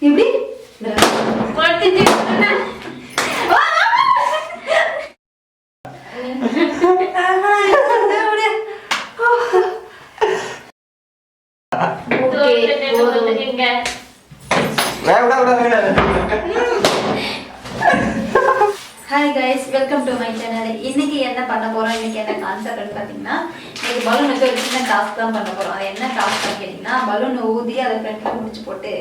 எப்படி hi guys, welcome to my channel. இன்னைக்கு என்ன பண்ண போறோம், இன்னைக்கு என்ன கான்செப்ட்னு பார்த்தீங்கன்னா, இன்னைக்கு பலூன் வச்சு ஒரு சின்ன டாஸ்க் தான் பண்ண போறோம். அது என்ன டாஸ்க் கேட்டீங்கன்னா, பலூன் ஊதி அதை ஃப்ரண்ட்ல முடிச்சு போட்டு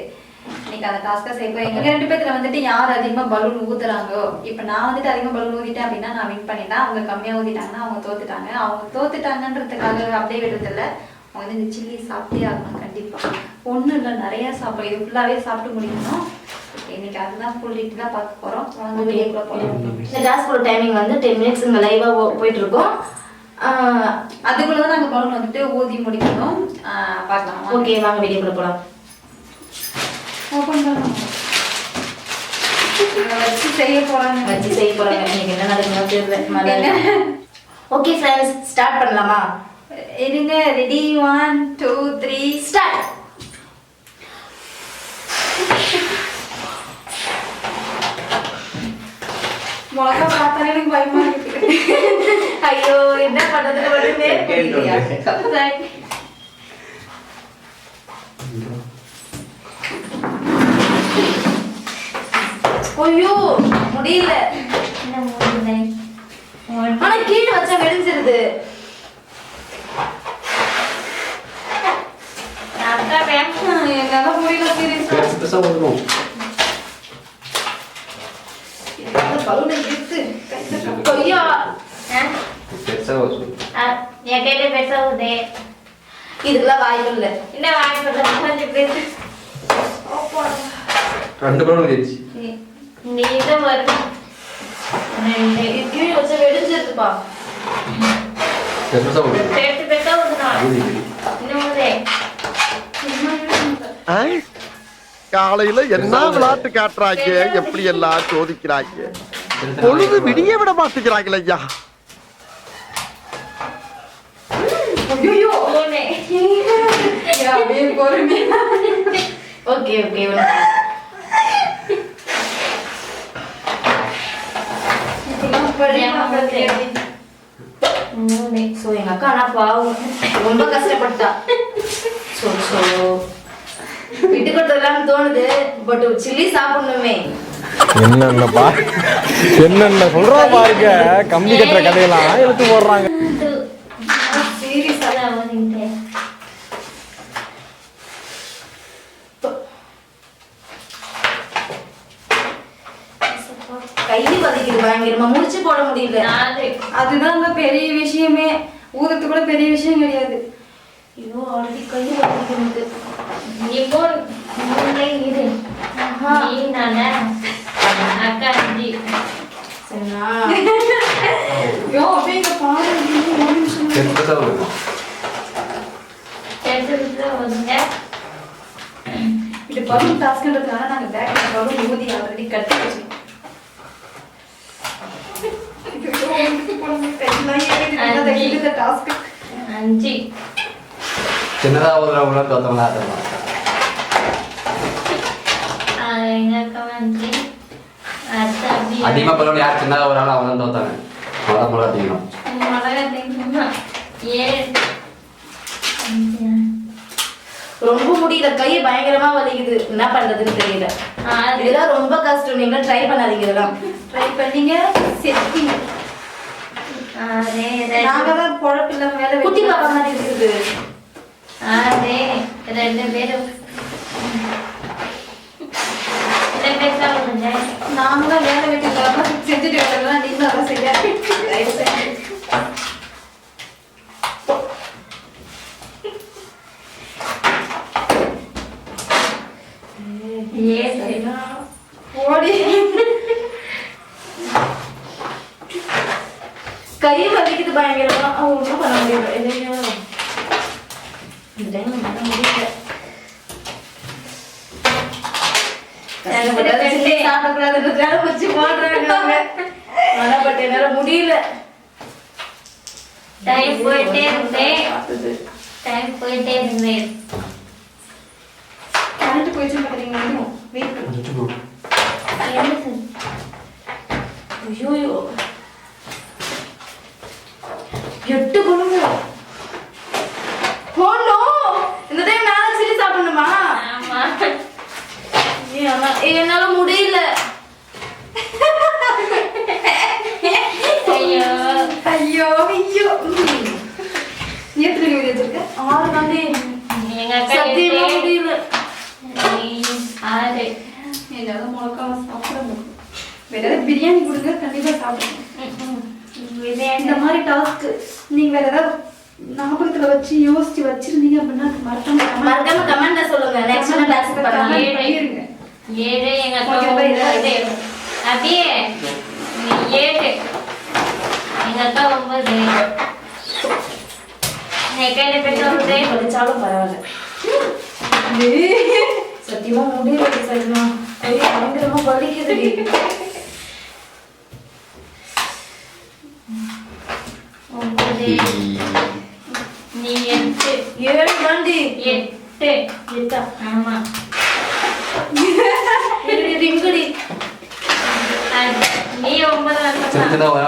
இன்னைக்கு அந்த டாஸ்க்கை செய்வோம். எங்க 2 பேத்துல வந்துட்டு யார் அதிகமா பலூன் ஊதுறாங்களோ, இப்போ நான் வந்துட்டு அதிகமா பலூன் ஊதிட்டேன் அப்படின்னா நான் வின் பண்ணிட்டேன். அவங்க கம்மியா ஊதிட்டாங்கன்னா அவங்க தோத்துட்டாங்க. அவங்க தோத்துட்டாங்கன்றதுக்காக அப்படியே விடுறதில்ல, அவங்க வந்து இந்த சில்லி சாப்பிட்டே ஆகணும் கண்டிப்பா. ஒன்றும் இல்லை, நிறைய சாப்பிடும். இது ஃபுல்லாவே சாப்பிட்டு முடிக்கணும். இன்னைக்கு அதுதான் ஃபுல் டீட்டெயிலாக பார்க்க போறோம். வாங்க வீடியோக்குள்ள போறோம். இந்த டாஸ்கோட டைமிங் வந்து 10 மினிட்ஸ் இங்கே லைவாக போயிட்டு இருக்கோம். அதுக்குள்ள தான் நாங்கள் பலூன் வந்துட்டு ஊதி முடிக்கணும். பார்க்கலாம். ஓகே, வாங்க வீடியோக்குள்ள போகலாம். ஓப்பன் பண்ணலாம். வச்சு செய்ய போறாங்க. இன்னைக்கு என்ன நடக்குதுன்னு தெரியல. ஓகே ஃப்ரெண்ட்ஸ், ஸ்டார்ட் பண்ணலாமா? இருங்க, ரெடி 1 2 3 ஸ்டார்ட். மிளகா பார்த்தாலே எனக்கு பயமா இருக்கு. ஐயோ, என்ன பண்றதுன்னு மட்டுமே தெரியலையா? ஐயோ, முடியல. ஆனா கீழே வச்சா வெடிஞ்சிருது. என்னால முடியல சீரியஸா. பலூனை எடுத்து ஐயா, என் கையில பெருசா ஊதே. இதுக்கெல்லாம் வாய்ப்பு இல்லை. என்ன வாய்ப்பு கொஞ்சம் பேசு. நீ இதை வரும் கீழே வச்சா வெடிஞ்சிருதுப்பா. பெருசா ஊதுனா இன்னும் ஊதே. காலையில என்ன விளையாட்டு காட்டுறாங்க, எப்படி எல்லாம் சோதிக்கிறாங்க. பொழுது விடிய விட மாட்டேங்கிறாங்களே ஐயா. ஓகே ஓகே, ஸோ எங்க அக்கா ஆனா பாவம் ரொம்ப கஷ்டப்பட்டா. விட்டு கொடுத்ததுலாம் தோணுது, பட் சில்லி சாப்பிடணுமே. என்னென்னப்பா என்னென்ன சொல்றா பாருங்க. கம்பி கட்டுற கதையெல்லாம் எடுத்து போடுறாங்க. கை வதைக்குது பயங்கரமா, முடிச்சு போட முடியல. அதுதான் பெரிய விஷயமே. ஊதத்து கூட பெரிய விஷயம் கிடையாது. ஐயோ, ஆல்ரெடி கை வதைக்குது. இப்போ இரு. நீ நானே அக்கா அஞ்சி சரிண்ணா. ஐயோ, அப்படியே பாரு. இது பலூன் டாஸ்க்ன்றதுனால நாங்கள் பேக்ல பலூன் ஊதி ஆல்ரெடி கட்டி வச்சிருக்கோம். அஞ்சு சின்னதா ஒரு தோத்தவங்களா அதிகமா பலூன் யார் சின்னதா ஒரு ஆள் அவங்க தான் தோத்தாங்க. மிளகா அதிகமா ரொம்ப முடியல, கை பயங்கரமா வலிக்குது. என்ன பண்றதுன்னு தெரியல. இதெல்லாம் ரொம்ப கஷ்டம். நீங்க ட்ரை பண்ணாதீங்க. இதெல்லாம் ட்ரை பண்ணீங்க செத்தீங்க. நாங்கதான் பொழப்பு இல்லாம வேலை. குட்டி பாப்பா மாதிரி இருக்குது. 2 பேரும் நாங்களாம் வேலை வெட்டி இல்லாம செஞ்சுட்டு வரலாம். நீங்க அதான் செய்ய ஓடி. கை வலிக்குது பயங்கரமா. ஒன்றும் பண்ண முடியல. இல்லையா, இந்த டைம் பண்ண முடியல. சாப்பிடக்கூடாதுன்றதுனால வச்சு போடுறாங்க. ஆனா பட் என்னால முடியல. டைம் போயிட்டே இருந்தேன். கரண்ட் போயிடுச்சு பாத்தீங்கன்னா வெயிட் ஐயோ 8 பண்ணுங்க. ஓ நோ, இந்த டைம் நான் சில்லி சாப்பிடணுமா? ஆமா. என்னால முடியல. ஐயோ ஐயோ ஐயோ எத்தனை வீடியோ வச்சிருக்க 6 தாண்டி. எங்க அக்கா சத்தியமா எட்டு, முடியல. நீ 6. என்னால முழக்காம சாப்பிட முடியும். வேற ஏதாவது பிரியாணி கொடுங்க கண்டிப்பா சாப்பிடுங்க. இந்த மாதிரி டாஸ்க் நீங்க வேற ஏதாவது ஞாபகத்துல வச்சு யோசிச்சு வச்சிருந்தீங்க அப்படின்னா மறக்காம கமெண்ட்ல சொல்லுங்க. நெக்ஸ்ட் டைம் டாஸ்க் பண்ணலாம். பண்ணிருங்க. 7 எங்க அக்கா ஓகே, பை, 9. அப்படியே நீ 7 எங்க அக்கா 9. எங்க என்ன பேசுறது படிச்சாலும் பரவாயில்ல. சத்தியமா முடியல சரிமா. ஐயோ பயங்கரமா வலிக்குதுடி. 9. நீ 8. 7 தாண்டி. 8. 8. ஆமா. ரிங்குடி. நீ 9 சின்னதா வர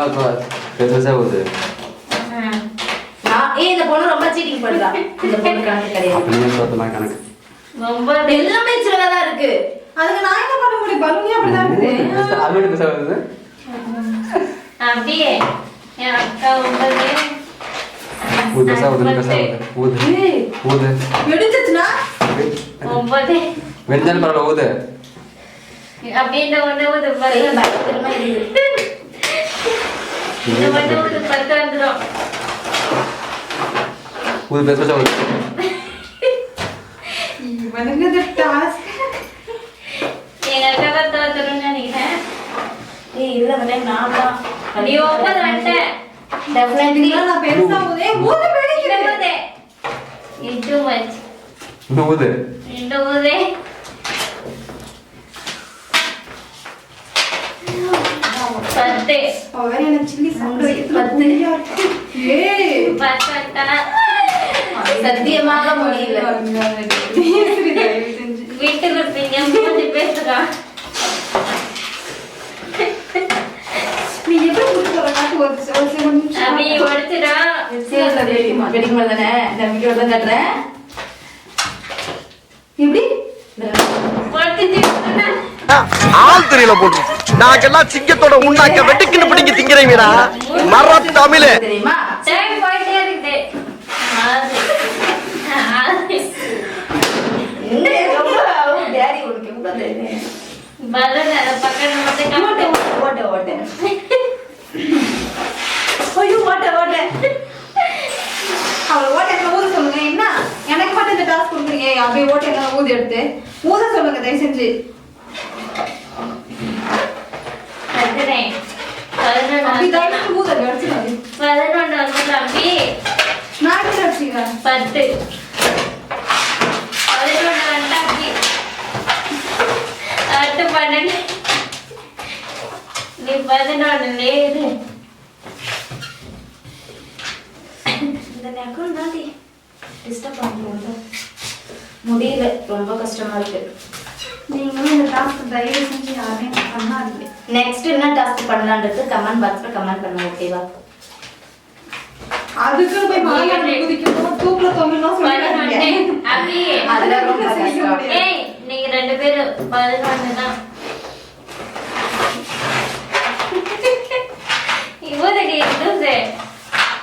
பெருசா போகுது. இந்த பொண்ணு ரொம்ப சீட்டிங் பண்றா. இந்த பொண்ணு கணக்கு கிடையாது. அப்படியே தோத்தமா கணக்கு. 9. எல்லாமே சின்னதா இருக்கு. அதுக்கு நான் என்ன பண்ண முடியும்? பலூனே அப்படிதான் இருக்குது. அது பெருசா வருது. அப்படியே என் அக்கா 9. ஊது பெருசா வருது, பெருசா வருது. ஊது ஊது எடுத்துச்சுன்னா 9. வெடிஞ்சாலும் பரவாயில்ல ஊது. அப்படியே இந்த ஒண்ணு ஒரு கையில பயங்கரமா இருக்கு. இந்த ஒண்ணு ஒரு 10 வந்துடும். ஊது பெருசா வருது. இவனுங்க இந்த டாஸ்க் எங்க அக்கா தான் தோத்துருன்னு நினைக்கிறேன். இல்ல மேடம் நான் தான். நீ 9 வந்துட்ட. டெஃபினெட்லி நான் பெருசா ஊதே ஊத வெடிக்கிறேன். 20. It's too much. இன்னும் ஊது. 20. பத்து. அவன் என்ன சில்லி சாப்பிட வைக்கிறது 10. ஏய் 10 வந்துட்டா. சத்தியமாக முடியல. விட்டு கொடுப்பீங்க. 3 பேசுறான். நீ எப்படி கூட்டு போற காட்டு ஒரு நிமிஷம் அப்படி உடைச்சிடா. வெடிக்கும் தானே நான் வீடியோ தான் காட்டுறேன். எப்படி உடைச்சிட்டு ஆள் தெரியல போட்டு நாங்கெல்லாம் சிங்கத்தோட உண்ணாக்க வெட்டுக்குன்னு பிடிங்க திங்கிறீங்கடா மர தமிழே தெரியுமா? டைம் போயிட்டே இருக்குது. 6. டேடி உனக்கு எவ்வளவு தெரியும்? பலூன் அதை பக்கத்துல மட்டும் கம்மட்டு. ஓட்ட ஓட்ட. ஐயோ ஓட்ட ஓட்ட. அவளை ஓட்ட என்ன ஊத சொல்லுங்க. என்ன எனக்கு மட்டும் இந்த டாஸ்க் கொடுக்குறீங்க? அப்படியே ஓட்ட என்ன ஊதி எடுத்து ஊத சொல்லுங்க தயவு செஞ்சு. கத்துறேன். 11 அப்படி வந்துட்டா. தயவு ஊத அடிச்சுடாது. 11 வந்துட்டா. அப்படி நான் எப்படி அடிச்சுக்கிறேன்? 10. 11 வந்துட்டா. அப்படி அடுத்து 12. நீ 11 இரு. இந்த நெக்கம் தாண்டி டிஸ்டர்ப் பண்ணுறது முடியல. ரொம்ப கஷ்டமா இருக்கு. நீங்களும் இந்த டாஸ்க் தயவு செஞ்சு யாருமே பண்ணாதீங்க. நெக்ஸ்ட் என்ன டாஸ்க் பண்ணலான்றது கமெண்ட் பாக்ஸ்ல கமெண்ட் பண்ணுங்க. ஓகேவா? அதுக்கு போய் மாயாண்டி குதிக்கணும் தூக்குல தொங்கணும் 11. சொல்லுங்க. அப்படி அதெல்லாம் ரொம்ப கஷ்டம். ஏய் நீங்க 2 பேரும் 11 தான். இவரடி இருந்துச்சு.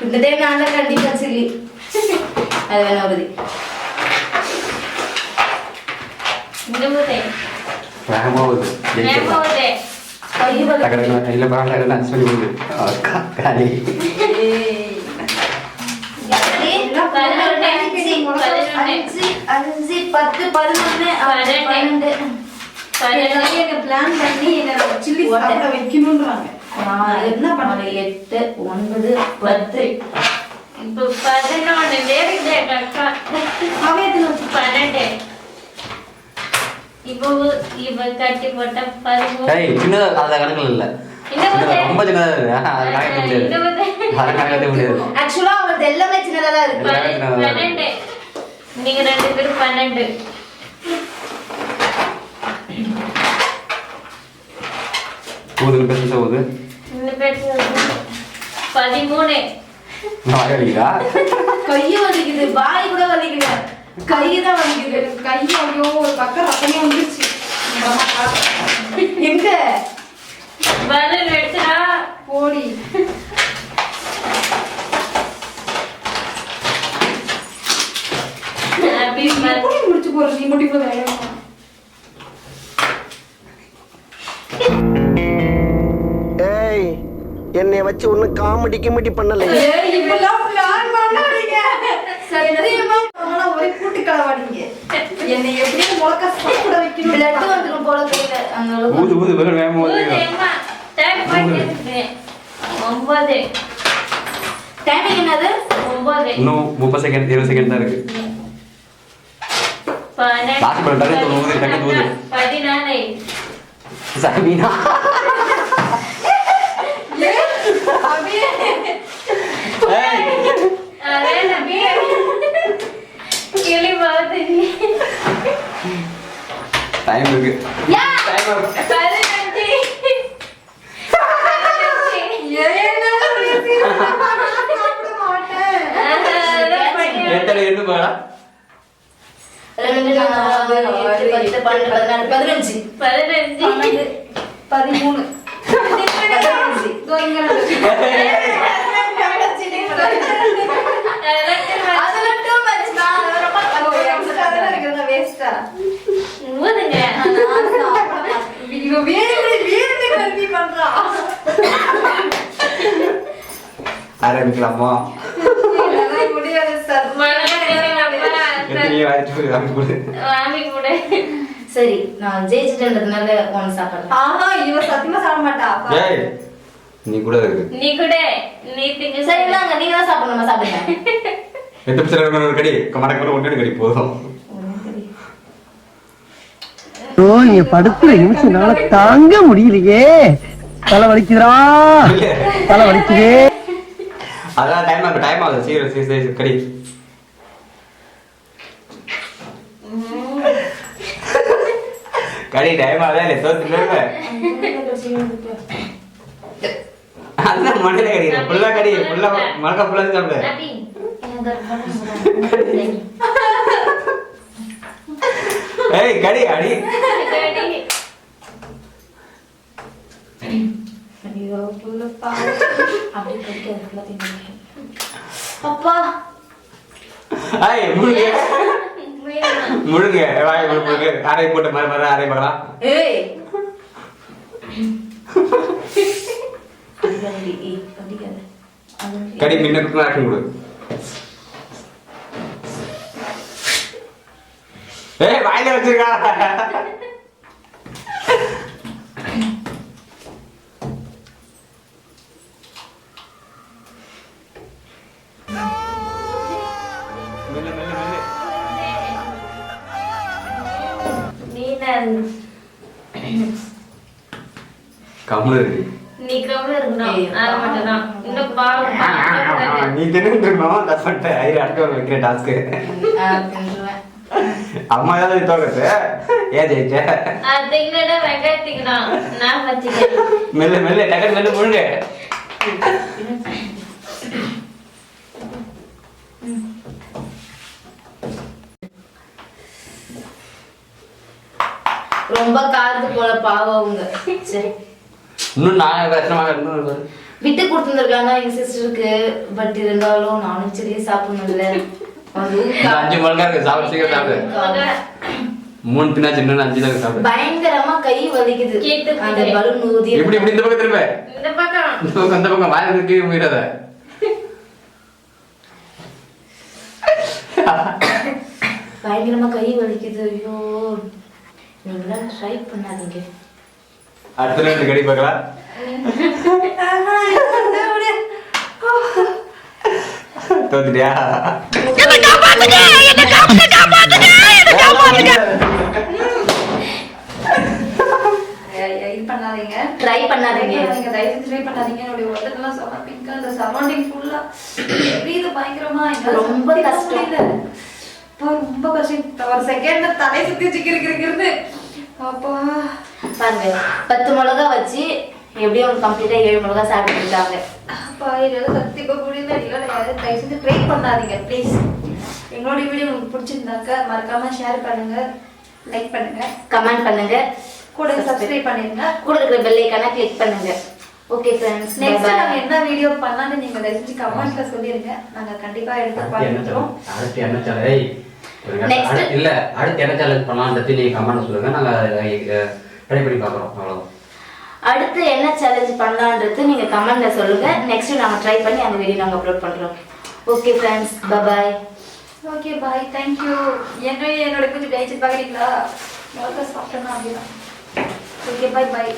இந்த டைம் நான் தான் கண்டிப்பா சில்லி. அது வேணா உறுதி. இருந்துச்சு. வேகமா ஊது. மேம்போதே. ஐயோ டக்கடக்கு இல்ல பரவாயில்ல நான் சொல்லி ஊது. காலி. எல்லாம் 11. 5 10 11 12 எல்லாரும் என்ன பிளான் பண்ணி என்ன சில்லி சாப்பிட வைக்கணும்ன்றாங்க. என்ன பண்ணல 8 9 10 இப்போ 11 நேருக்கு அக்கா. அவன் எத்தனை வச்சு 12. இப்போ இவ கட்டி போட்ட 13. ஏய் சின்னதா அந்த கணக்குல இல்ல. சின்னதா ரொம்ப சின்னதா இருக்கு. அது கணக்கு முடியாது. அது கணக்கு முடியாது. ஆக்சுவலா அவங்களுக்கு எல்லாமே சின்னதா தான் இருக்கு. 12. நீங்க 2 பேரும் 12. ஊதுன்னு பெருசா ஊது. இந்த பெருசு 13. வாய் வலிக்குதா? கைய வலிக்குது, வாய் கூட வலிக்குது, கைதான் வலிக்குது. கை ஐயோ ஒரு பக்கம் ரத்தமே வந்துருச்சு. எங்க பலூன் எடுத்துடா. போடி. Happy birthday. எப்படி முடிச்சு போறது? நீ மட்டும் இவ்வளவு வேகமா? ஏய் என்னைய வச்சு ஒன்னும் காமெடி கிமெடி பண்ணலையே. ஏய், இப்பெல்லாம் plan பண்ணாதீங்க. சத்தியமா அவனால ஒரே கூட்டுக்கலவாடிங்க. என்னை எப்படியும் முழக்க சாப்பிட வைக்கணும். பிளட் வந்துடும் போல கையில. அதனால ஊது ஊது பலூன் வேகமா ஊது. ஏம்மா டைம் பண்ணிட்டு 9. டைமிங் என்னது? 9. இன்னும் 30 செகண்ட் 20 செகண்ட் தான் இருக்கு. 12. லாஸ்ட் பலூன் டக்கு ஊது டக்கு ஊது. 14. சாமினா. அப்படியே ஏய் அரே நபி. கிளி பாத்து. டைம் இருக்கு. யா டைம் இருக்கு. 15. சாப்பிட மாட்டேன். எத்தனை எண்ணு போடா? 2 4 8 10 12 14 15 15. 13. இதோ இங்க இருக்கு. அதெல்லாம் too much தான். அது ரொம்ப அதெல்லாம் இருக்கிறது waste-ஆ? ஊதுங்க. இவ வேணும்னே கல்வி பண்றா. ஆரம்பிக்கலாமா? இதெல்லாம் முடியாது சார். எத்தனையோ ஆயிடுச்சு வாங்கி கொடு. வாமி கூட. சரி, நான் ஜெயிச்சிட்டேன்றதுனால ஒன்னு சாப்பிடுறேன். ஆஹா, இவ சத்தியமா சாப்பிட மாட்டா. ஏய் நீ கூட இருக்கு. நீ கூட நீ திங்க. சரி இந்தாங்க, நீங்க தான் சாப்பிடணுமா? சாப்பிடுங்க. 8 நிமிஷம் ஒரு கடி கமடக்கு ஒன்று கடி போதும். ஓ நீங்க படுத்துற நிமிஷம் என்னால தாங்க முடியலையே. தலை வலிக்குதுடா, தலை வலிக்குதே. அதான் டைம் ஆகுது. சீக்கிரம் சீக்கிரம் கடி. கடி டைம் ஆகுதா இல்லை? தோத்துட்டு அதான் மண்ணில கடி ஃபுல்லா கடி ஃபுல்லா மழக்கா ஃபுல்லா சாப்பிடு. நபி எனக்கு ஏய் கடி அடி. ஐயோ புள்ள பாவம். அப்படியே கடிக்காது, ஃபுல்லா திங்க. அப்பா ஏய் முழுங்க முழுங்க வாய் முழுங்க. அரை போட்டு மர அரை பார்க்கலாம். ஏய் அடிக்காதடி, ஏய் அடிக்காத. கடி மின்னுக்கு ஆக்ஷன் கொடு. ஏய் வாயில வச்சிருக்கா. மெல்ல மெல்ல மெல்ல. கம்முனு இருக்கு. நீ கவலை இருக்கணும். அது மட்டும் தான். இந்த பாவம் நீ தின்னுட்டு இருக்கணும். தப்பிட்ட ஐயர் அடுத்த வைக்கிற டாஸ்க்கு. அம்மா ஏதாவது தோக்கத்து ஏன் ஜெயிச்ச? திங்கடா வெங்காயத்துக்கணும். நான் வச்சுக்கிறேன். மெல்ல மெல்ல டக்கு மெல்ல முழுங்க. ரொம்ப காரத்து போல பாவம் அவங்க. சரி இன்னும் நான் கஷ்டமாக இன்னும் விட்டு கொடுத்துருக்காங்க எங்க சிஸ்டருக்கு. பட் இருந்தாலும் நானும் சரியா சாப்பிடணும்ல. அதுவும் 5 மணிக்கா இருக்கு. சாப்பிடு சீக்கிரம் சாப்பிடு. 3 தினாச்சு இன்னும் 5 தான் சாப்பிடு. பயங்கரமா கை வலிக்குது. கேட்டு அந்த பலூன் ஊதி இப்படி இப்படி இந்த பக்கம் திரும்ப. இந்த பக்கம் இந்த பக்கம் வாயில இருக்கு போயிடாத. பயங்கரமா கை வலிக்குது. ஐயோ நீங்களாம் ட்ரை பண்ணாதீங்க. அடுத்த 2 கடி பார்க்கலாம். தோத்துட்டியா? இது பண்ணாதீங்க. ட்ரை பண்ணாதீங்க. நீங்க தயவு செஞ்சு ட்ரை பண்ணாதீங்க. என்னுடைய உடம்பெல்லாம் செம பிங்கா, அந்த சரௌண்டிங் ஃபுல்லா இது பயங்கரமா ரொம்ப கஷ்டம். அப்பா ரொம்ப கஷ்டம். ஒரு செகண்ட்ல தலை சுத்தி வச்சுக்கிறது. அப்பா பாருங்க 10 மிளகா வச்சு எப்படியும் கம்ப்ளீட்டா 7 மிளகா சாப்பிட்டுருக்காங்க. அப்பா இதெல்லாம் சத்தியமா முடியல. இல்லை யாரும் தயவு செஞ்சு ட்ரை பண்ணாதீங்க ப்ளீஸ். எங்களோட வீடியோ உங்களுக்கு பிடிச்சிருந்தாக்க மறக்காம ஷேர் பண்ணுங்க, லைக் பண்ணுங்க, கமெண்ட் பண்ணுங்க, கூட சப்ஸ்கிரைப் பண்ணிருங்க, கூட இருக்கிற பெல் ஐகானை கிளிக் பண்ணுங்க. ஓகே ஃப்ரெண்ட்ஸ், நெக்ஸ்ட் நாங்க என்ன வீடியோ பண்ணலாம்னு நீங்க தயவு செஞ்சு கமெண்ட்ல சொல்லிருங்க. நாங்க கண்டிப்பா எடுத்து பார்த்துறோம். அடுத்து என்ன சேலஞ்ச் இல்ல அடுத்து என்ன சேலஞ்ச் பண்ணலாம்ன்றது நீங்க கமெண்ட் சொல்லுங்க. நாங்க ட்ரை பண்ணி பார்க்குறோம். அவ்வளவுதான். அடுத்து என்ன சேலஞ்ச் பண்ணலான்றது நீங்க கமெண்ட்ல சொல்லுங்க. நெக்ஸ்ட் நாங்க ட்ரை பண்ணி அந்த வீடியோ நாங்க அப்லோட் பண்றோம். Okay friends, bye bye. Okay bye, thank you. என்னோட கொஞ்சம் டேஸ்ட் பார்க்குறீங்களா? முதல்ல சாப்பிட்டேன்னா அப்படின்னா. ஓகே பாய் பாய்.